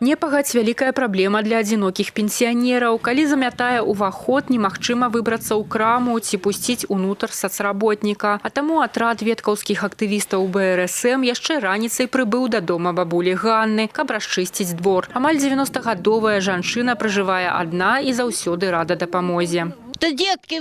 Непагадзь – вялікая праблема для адзінокіх пенсіянераў. Калі замятае ўваход, немагчыма выбрацца ў краму ці пусціць унутр сацработніка. А таму атрад веткаўскіх актывістаў БРСМ яшчэ раніцай прыбыў да дома бабулі Ганны, каб расчысціць двор. Амаль 90-гадовая жанчына пражывае адна і заўсёды рада дапамозе. Да детки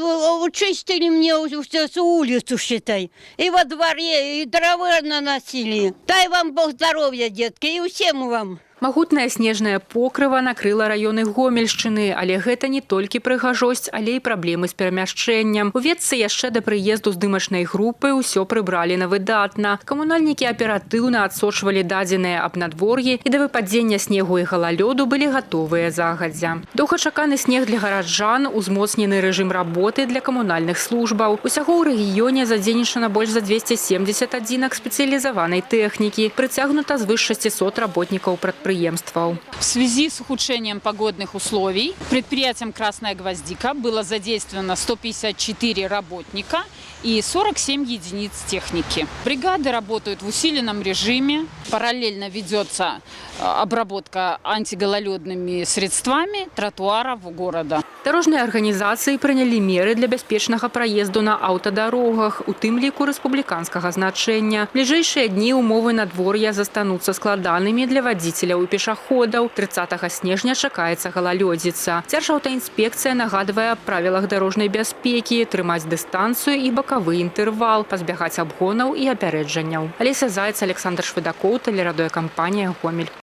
чистили мне всю улицу, считай. И во дворе, и травы наносили. Дай вам Бог здоровья, детки, и всем вам. Магутная снежная покрыва накрыла раёны Гомельшчыны, але гэта не толькі прыгажосць, але і праблемы з перамяшчэннем. У Ветцы яшчэ да прыезду здымачнай групы ўсё прыбралі на выдатна. Камунальнікі аператыўна адсочвалі дадзеныя аб надвор'і і да выпадзення снегу і галалёду былі гатовыя загадзя. Доўгачаканы снег для гараджан, узмоцнены рэжым работы для камунальных службаў. Усяго ў рэгіёне задзейнічана больш за 270 адзінак спецыялізаванай тэхнікі. Прыцягнута звыш 600 работнікаў прадпрыемстваў. В связи с ухудшением погодных условий предприятием «Красная гвоздика» было задействовано 154 работника и 47 единиц техники. Бригады работают в усиленном режиме. Параллельно ведется обработка антигололедными средствами тротуаров города. Дорожные организации приняли меры для бяспечнага праезду на аўтадарогах, у тым ліку рэспубліканскага значэння. Бліжэйшыя дні умовы надвор'я застануцца складанымі для вадзіцеляў і пешаходаў. 30 снежня чакаецца галалёдзіца. Дзяржаўтаінспекцыя нагадвае аб правілах дарожнай бяспекі, трымаць дыстанцыю і бакавы інтэрвал, пазбягаць абгонаў і апярэджанняў. Алеся Заяц, Александр Швыдакоў, тэлерадыёкампанія «Гомель».